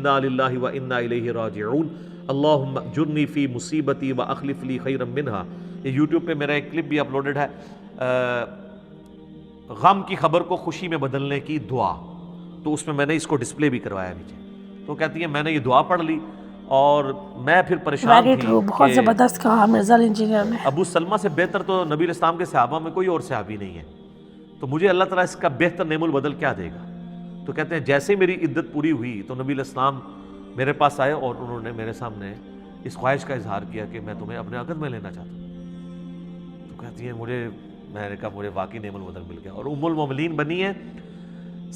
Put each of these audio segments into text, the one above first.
انا للہ و انا الیہ راجعون اللہم اجرنی فی مصیبتی و اخلف لی خیرا منہا. یہ یوٹیوب پہ میرا ایک کلپ بھی اپلوڈڈ ہے، غم کی خبر کو خوشی میں بدلنے کی دعا، تو اس میں نے اس کو ڈسپلے بھی کروایا نیچے. تو کہتی ہے میں نے یہ دعا پڑھ لی اور میں پھر پریشان تھی بہت کہ زبردست کہا مرزا انجینئر نے. ابو سلمہ سے بہتر تو نبی علیہ السلام کے صحابہ میں کوئی اور صحابی نہیں ہے، تو مجھے اللہ تعالیٰ اس کا بہتر نعم البدل کیا دے گا؟ تو کہتے ہیں جیسے میری عدت پوری ہوئی تو نبی علیہ السلام میرے پاس آئے اور انہوں نے میرے سامنے اس خواہش کا اظہار کیا کہ میں تمہیں اپنے عقد میں لینا چاہتا ہوں. تو کہتی ہے میں نے کہا مجھے واقعی نعم البدل مل گیا، اور ام المومنین بنی ہیں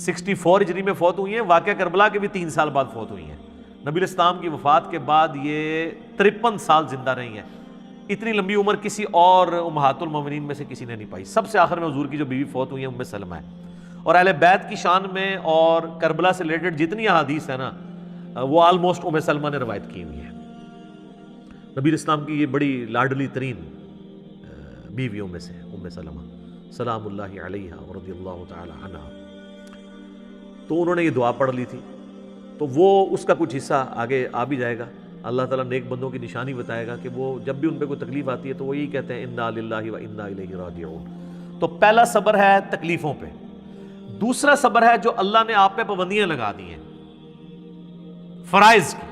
64 ہجری میں فوت ہوئی ہیں، واقعہ کربلا کے بھی 3 سال بعد فوت ہوئی ہیں. نبی علیہ السلام کی وفات کے بعد یہ 53 سال زندہ رہی ہیں. اتنی لمبی عمر کسی اور امہات المومنین میں سے کسی نے نہیں پائی. سب سے آخر میں حضور کی جو بیوی فوت ہوئی ہیں ام سلمہ ہے. اور اہل بیت کی شان میں اور کربلا سے ریلیٹڈ جتنی احادیث ہیں نا وہ آلموسٹ ام سلمہ نے روایت کی ہوئی ہیں. نبی علیہ السلام کی یہ بڑی لاڈلی ترین بیویوں میں سے ام سلمہ سلام اللہ علیہا ورضی اللہ تعالی عنہا. تو انہوں نے یہ دعا پڑھ لی تھی، تو وہ اس کا کچھ حصہ آگے آ بھی جائے گا. اللہ تعالیٰ نیک بندوں کی نشانی بتائے گا کہ وہ جب بھی ان پہ کوئی تکلیف آتی ہے تو وہ یہی کہتے ہیں انا للہ و انا الیہ راجعون. تو پہلا صبر ہے تکلیفوں پہ. دوسرا صبر ہے جو اللہ نے آپ پہ پابندیاں لگا دی ہیں فرائض کی.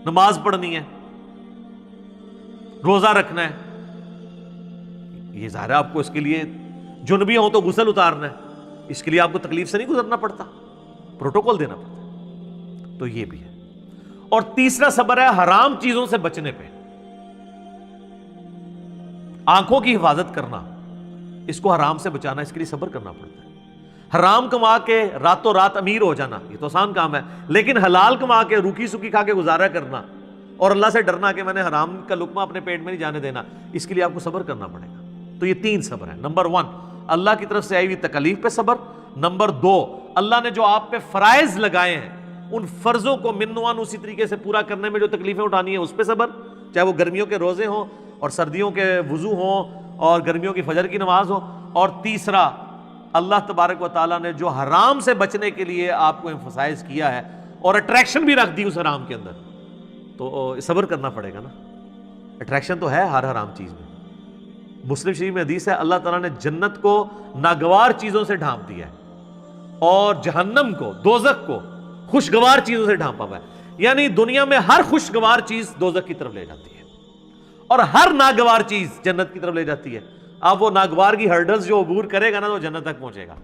نماز پڑھنی ہے، روزہ رکھنا ہے، یہ ظاہر ہے آپ کو اس کے لیے جنبی ہوں تو غسل اتارنا ہے، اس کے لیے آپ کو تکلیف سے نہیں گزرنا پڑتا، پروٹوکول دینا پڑتا ہے. تو یہ بھی ہے. اور تیسرا صبر ہے حرام چیزوں سے بچنے پہ. آنکھوں کی حفاظت کرنا، اس کو حرام سے بچانا، اس کے لیے صبر کرنا پڑتا ہے. حرام کما کے راتوں رات امیر ہو جانا یہ تو آسان کام ہے، لیکن حلال کما کے روکھی سکی کھا کے گزارا کرنا اور اللہ سے ڈرنا کہ میں نے حرام کا لقمہ اپنے پیٹ میں نہیں جانے دینا، اس کے لیے آپ کو صبر کرنا پڑے گا. تو یہ 3 صبر ہیں. نمبر 1 اللہ کی طرف سے آئی ہوئی تکلیف پہ صبر. نمبر 2 اللہ نے جو آپ پہ فرائض لگائے ہیں ان فرضوں کو منوان اسی طریقے سے پورا کرنے میں جو تکلیفیں اٹھانی ہیں اس پہ صبر، چاہے وہ گرمیوں کے روزے ہوں اور سردیوں کے وضو ہوں اور گرمیوں کی فجر کی نماز ہو. اور تیسرا اللہ تبارک و تعالیٰ نے جو حرام سے بچنے کے لیے آپ کو ایمفسائز کیا ہے اور اٹریکشن بھی رکھ دی اس حرام کے اندر، تو صبر کرنا پڑے گا نا. اٹریکشن تو ہے ہر حرام چیز میں. مسلم شریف میں حدیث ہے اللہ تعالیٰ نے جنت کو ناگوار چیزوں سے ڈھانپ دیا ہے اور جہنم کو، دوزخ کو خوشگوار چیزوں سے ڈھانپا ہوا ہے. یعنی دنیا میں ہر خوشگوار چیز دوزخ کی طرف لے جاتی ہے اور ہر ناگوار چیز جنت کی طرف لے جاتی ہے. اب وہ ناگوار کی ہرڈلز جو عبور کرے گا نا تو جنت تک پہنچے گا.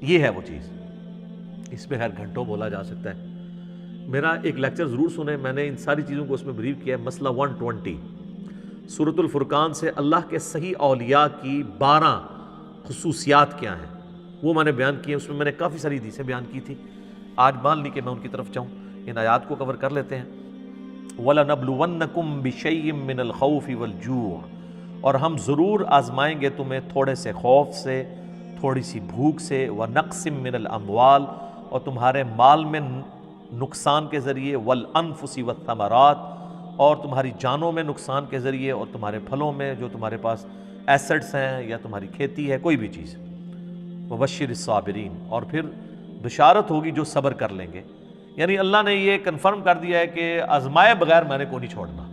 یہ ہے وہ چیز. اس پہ ہر گھنٹوں بولا جا سکتا ہے. میرا ایک لیکچر ضرور سنیں، میں نے ان ساری چیزوں کو اس میں بریف کیا ہے. مسئلہ 120 سورۃ الفرقان سے اللہ کے صحیح اولیاء کی 12 خصوصیات کیا ہیں وہ میں نے بیان کی ہے. اس میں نے کافی ساری حدیثیں بیان کی تھی. آج مان لی کہ میں ان کی طرف جاؤں، ان آیات کو کور کر لیتے ہیں. وَلَنَبْلُوَنَّكُمْ بِشَيْءٍ مِّنَ الْخَوْفِ وَالْجُوعِ، اور ہم ضرور آزمائیں گے تمہیں تھوڑے سے خوف سے، تھوڑی سی بھوک سے، وَنَقْصٍ مِّنَ الْأَمْوَالِ، اور تمہارے مال میں نقصان کے ذریعے، وَالْأَنفُسِ وَالثَّمَرَاتِ، اور تمہاری جانوں میں نقصان کے ذریعے، اور تمہارے پھلوں میں جو تمہارے پاس ایسٹس ہیں یا تمہاری کھیتی ہے کوئی بھی چیز. وَبَشِّرِ الصَّابِرِينَ، اور پھر بشارت ہوگی جو صبر کر لیں گے. یعنی اللہ نے یہ کنفرم کر دیا ہے کہ آزمائے بغیر میں نے کو نہیں چھوڑنا.